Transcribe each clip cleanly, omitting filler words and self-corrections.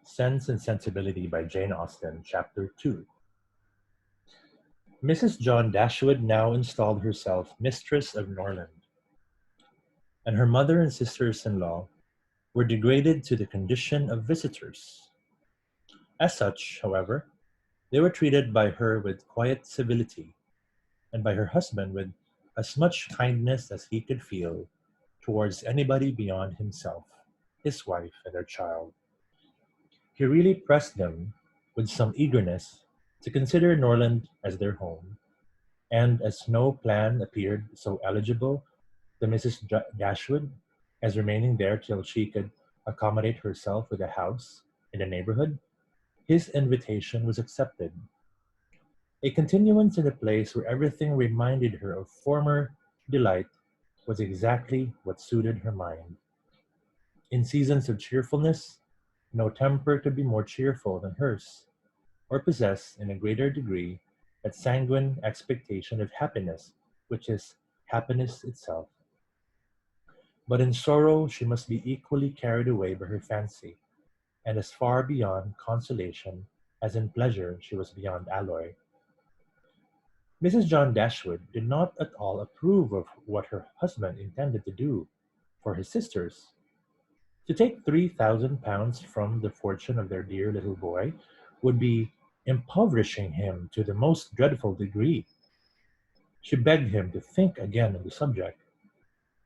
Sense and Sensibility by Jane Austen, Chapter 2. Mrs. John Dashwood now installed herself mistress of Norland, and her mother and sisters-in-law were degraded to the condition of visitors. As such, however, they were treated by her with quiet civility, and by her husband with as much kindness as he could feel towards anybody beyond himself, his wife, and their child. He really pressed them with some eagerness to consider Norland as their home, and as no plan appeared so eligible to Mrs. Dashwood as remaining there till she could accommodate herself with a house in the neighborhood, his invitation was accepted. A continuance in a place where everything reminded her of former delight was exactly what suited her mind. In seasons of cheerfulness, no temper could be more cheerful than hers, or possess in a greater degree that sanguine expectation of happiness which is happiness itself. But in sorrow she must be equally carried away by her fancy, and as far beyond consolation as in pleasure she was beyond alloy. Mrs. John Dashwood did not at all approve of what her husband intended to do for his sisters. To take £3,000 from the fortune of their dear little boy would be impoverishing him to the most dreadful degree. She begged him to think again on the subject.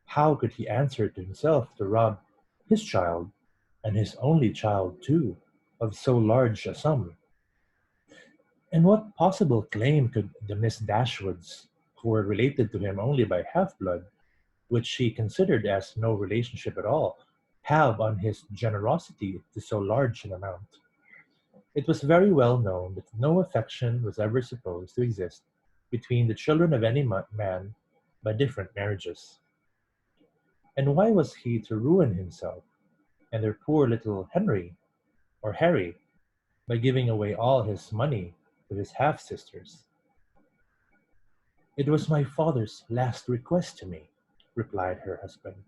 How could he answer to himself to rob his child, and his only child too, of so large a sum? And what possible claim could the Miss Dashwoods, who were related to him only by half-blood, which she considered as no relationship at all, have on his generosity to so large an amount? It was very well known that no affection was ever supposed to exist between the children of any man by different marriages. And why was he to ruin himself and their poor little Henry or Harry by giving away all his money to his half-sisters? "It was my father's last request to me," replied her husband,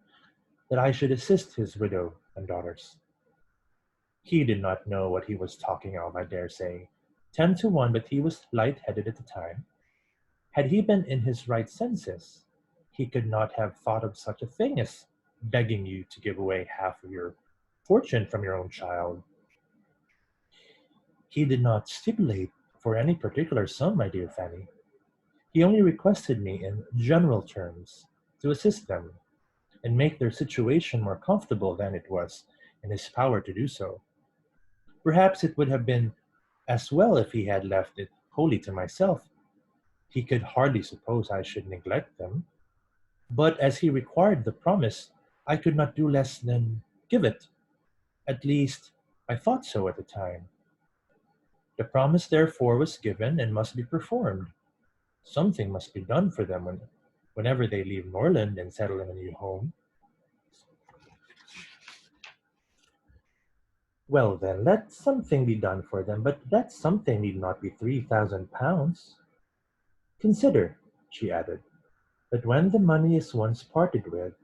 "that I should assist his widow and daughters. He did not know what he was talking of, I dare say. 10 to 1, but he was light-headed at the time. Had he been in his right senses, he could not have thought of such a thing as begging you to give away half of your fortune from your own child. He did not stipulate for any particular sum, my dear Fanny. He only requested me in general terms to assist them and make their situation more comfortable than it was in his power to do so. Perhaps it would have been as well if he had left it wholly to myself. He could hardly suppose I should neglect them. But as he required the promise, I could not do less than give it. At least, I thought so at the time. The promise therefore was given and must be performed. Something must be done for them whenever they leave Norland and settle in a new home. Well then, let something be done for them, but that something need not be £3,000. Consider," she added, "that when the money is once parted with,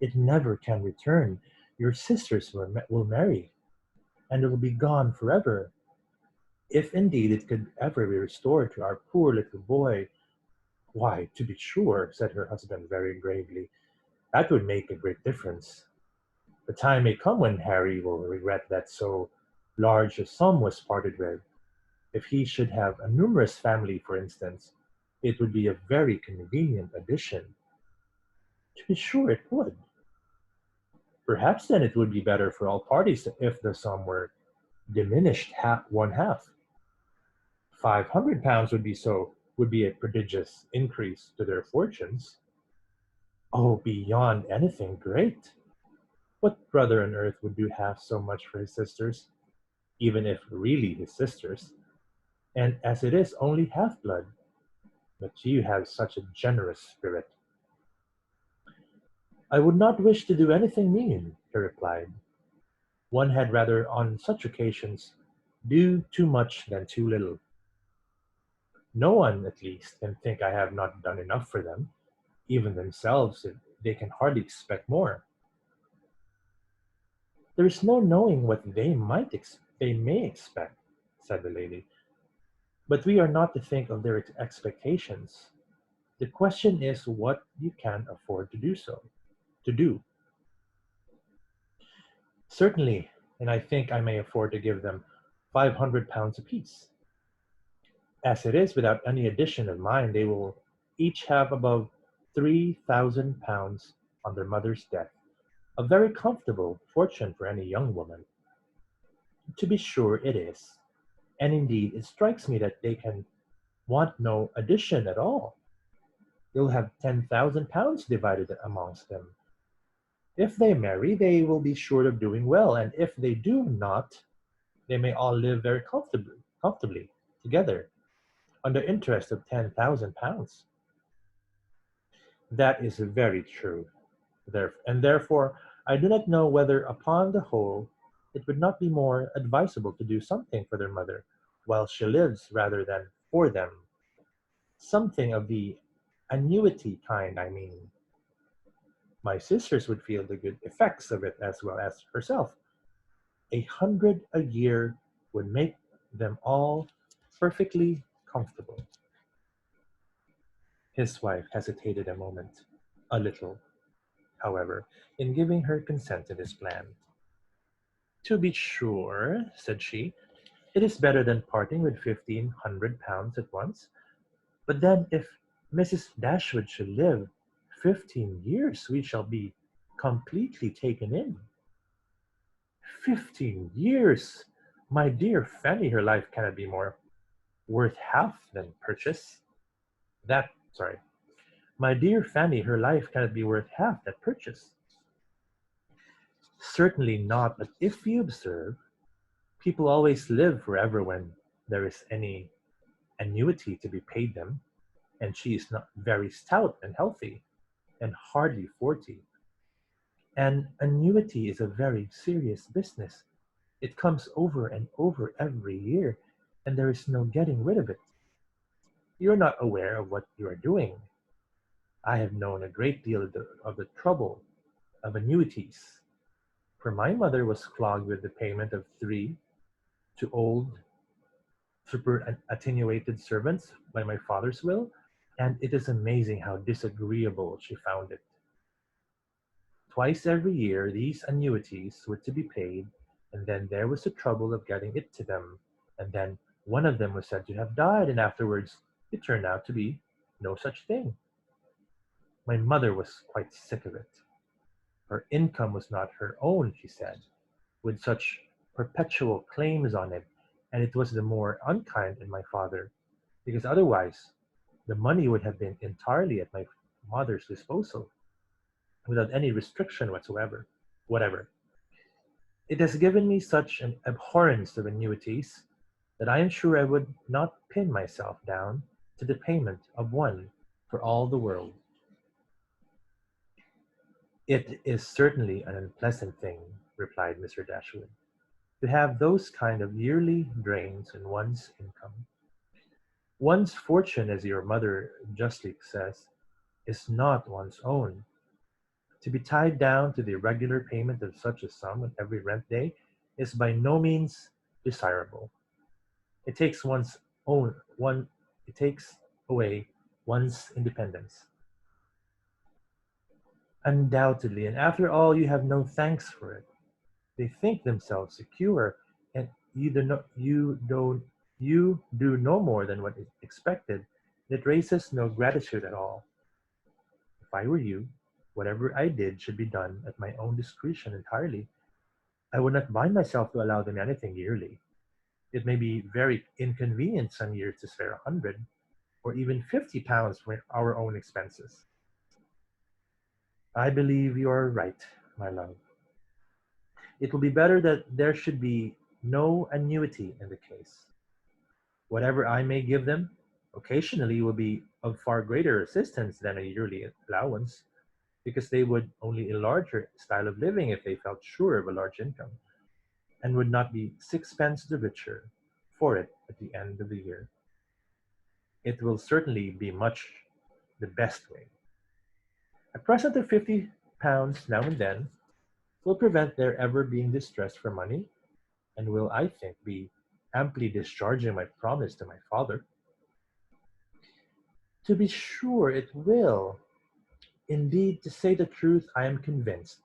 it never can return. Your sisters will marry, and it will be gone forever. If indeed it could ever be restored to our poor little boy, why, to be sure," said her husband very gravely, "that would make a great difference. The time may come when Harry will regret that so large a sum was parted with. If he should have a numerous family, for instance, it would be a very convenient addition." "To be sure it would." "Perhaps then it would be better for all parties if the sum were diminished one half. £500 would be a prodigious increase to their fortunes." "Oh, beyond anything great. What brother on earth would do half so much for his sisters, even if really his sisters? And as it is only half-blood, but you have such a generous spirit." "I would not wish to do anything mean," he replied. "One had rather on such occasions do too much than too little. No one, at least, can think I have not done enough for them. Even themselves, they can hardly expect more. There is no knowing what they might They may expect, said the lady, but we are not to think of their expectations. The question is what you can afford to do so. To do. Certainly, and I think I may afford to give them £500 apiece. As it is, without any addition of mine, they will each have above £3,000 on their mother's death. A very comfortable fortune for any young woman. To be sure it is. And indeed, it strikes me that they can want no addition at all. They'll have £10,000 divided amongst them. If they marry, they will be sure of doing well, and if they do not, they may all live very comfortably together on the interest of £10,000. That is very true. And therefore, I do not know whether, upon the whole, it would not be more advisable to do something for their mother while she lives rather than for them. Something of the annuity kind, I mean. My sisters would feel the good effects of it as well as herself. 100 a year would make them all perfectly comfortable. His wife hesitated a moment, a little, however, in giving her consent to this plan. To be sure, said she, it is better than parting with £1,500 at once. But then if Mrs. Dashwood should live 15 years, we shall be completely taken in. 15 years! My dear Fanny, her life cannot be more worth half than purchase. Sorry. My dear Fanny, her life cannot be worth half that purchase. Certainly not, but if you observe, people always live forever when there is any annuity to be paid them, and she is not very stout and healthy, and hardly 40. An annuity is a very serious business. It comes over and over every year, and there is no getting rid of it. You're not aware of what you are doing. I have known a great deal of the trouble of annuities, for my mother was flogged with the payment of three to old superannuated servants by my father's will, and it is amazing how disagreeable she found it. Twice every year these annuities were to be paid, and then there was the trouble of getting it to them, and then one of them was said to have died, and afterwards it turned out to be no such thing. My mother was quite sick of it. Her income was not her own, she said, with such perpetual claims on it, and it was the more unkind in my father, because otherwise the money would have been entirely at my mother's disposal, without any restriction whatever. It has given me such an abhorrence of annuities that I am sure I would not pin myself down to the payment of one for all the world. It is certainly an unpleasant thing, replied Mr. Dashwood, to have those kind of yearly drains in one's income. One's fortune, as your mother justly says, is not one's own. To be tied down to the regular payment of such a sum on every rent day is by no means desirable. It takes one's own one it takes away one's independence. Undoubtedly, and after all you have no thanks for it. They think themselves secure, and you do no more than what is expected. It raises no gratitude at all. If I were you, whatever I did should be done at my own discretion entirely. I would not bind myself to allow them anything yearly. It may be very inconvenient some years to spare 100 or even £50 for our own expenses. I believe you are right, my love. It will be better that there should be no annuity in the case. Whatever I may give them occasionally will be of far greater assistance than a yearly allowance, because they would only enlarge their style of living if they felt sure of a large income, and would not be sixpence the richer for it at the end of the year. It will certainly be much the best way. A present of £50 now and then will prevent their ever being distressed for money, and will, I think, be amply discharging my promise to my father. To be sure it will. Indeed, to say the truth, I am convinced,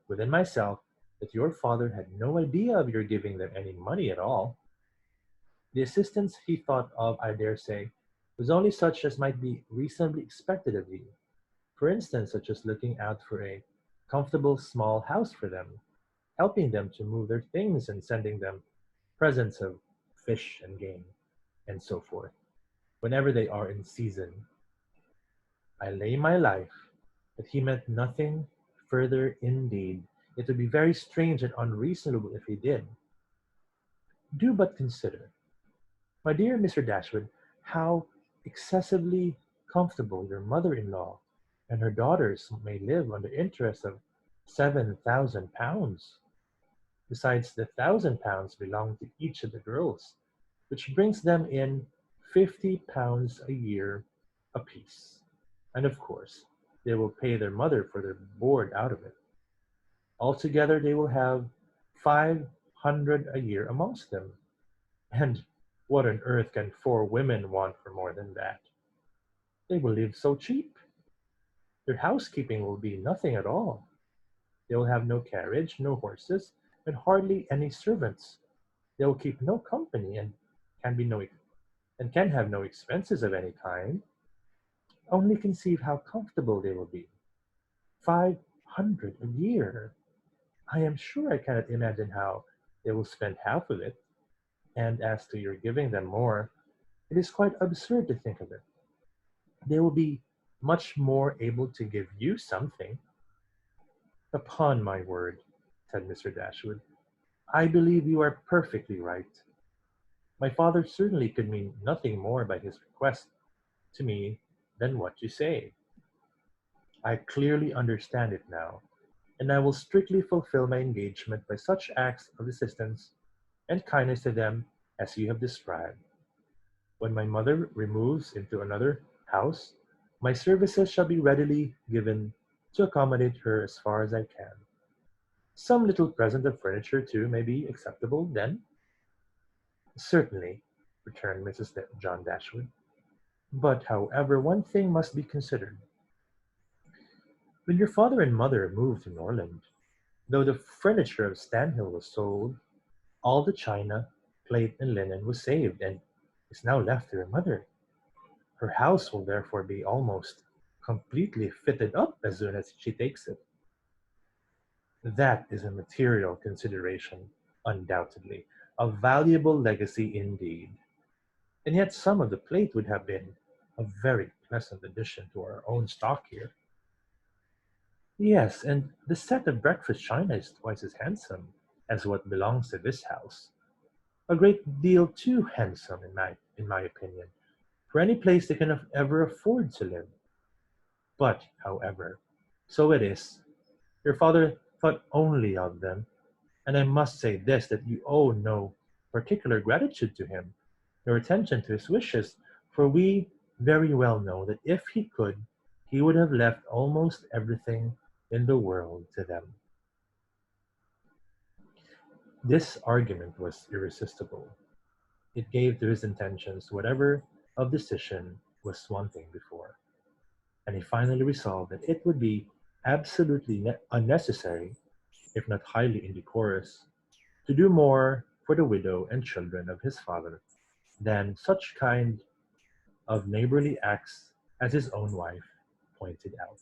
within myself, that your father had no idea of your giving them any money at all. The assistance he thought of, I dare say, was only such as might be reasonably expected of you. For instance, such as looking out for a comfortable small house for them, helping them to move their things and sending them presents of fish and game, and so forth, whenever they are in season. I lay my life that he meant nothing further indeed. It would be very strange and unreasonable if he did. Do but consider, my dear Mr. Dashwood, how excessively comfortable your mother-in-law and her daughters may live on the interest of £7,000, besides the £1,000 belonging to each of the girls, which brings them in £50 a year apiece. And of course, they will pay their mother for their board out of it. Altogether, they will have 500 a year amongst them. And what on earth can four women want for more than that? They will live so cheap. Their housekeeping will be nothing at all. They will have no carriage, no horses, and hardly any servants. They will keep no company can be no and can have no expenses of any kind. Only conceive how comfortable they will be. 500 a year. I am sure I cannot imagine how they will spend half of it. And as to your giving them more, it is quite absurd to think of it. They will be much more able to give you something. Upon my word, said Mr. Dashwood, I believe you are perfectly right. My father certainly could mean nothing more by his request to me than what you say. I clearly understand it now, and I will strictly fulfill my engagement by such acts of assistance and kindness to them as you have described. When my mother removes into another house, my services shall be readily given to accommodate her as far as I can. Some little present of furniture, too, may be acceptable then? Certainly, returned John Dashwood. But, however, one thing must be considered. When your father and mother moved to Norland, though the furniture of Stanhill was sold, all the china, plate, and linen was saved, and is now left to your mother. Her house will therefore be almost completely fitted up as soon as she takes it. That is a material consideration, undoubtedly, a valuable legacy indeed. And yet some of the plate would have been a very pleasant addition to our own stock here. Yes, and the set of breakfast china is twice as handsome as what belongs to this house. A great deal too handsome, in my opinion, for any place they can ever afford to live. But, however, so it is. Your father thought only of them, and I must say this that you owe no particular gratitude to him, nor attention to his wishes, for we very well know that if he could, he would have left almost everything in the world to them. This argument was irresistible. It gave to his intentions whatever of decision was wanting before, and he finally resolved that it would be absolutely unnecessary, if not highly indecorous, to do more for the widow and children of his father than such kind of neighborly acts as his own wife pointed out.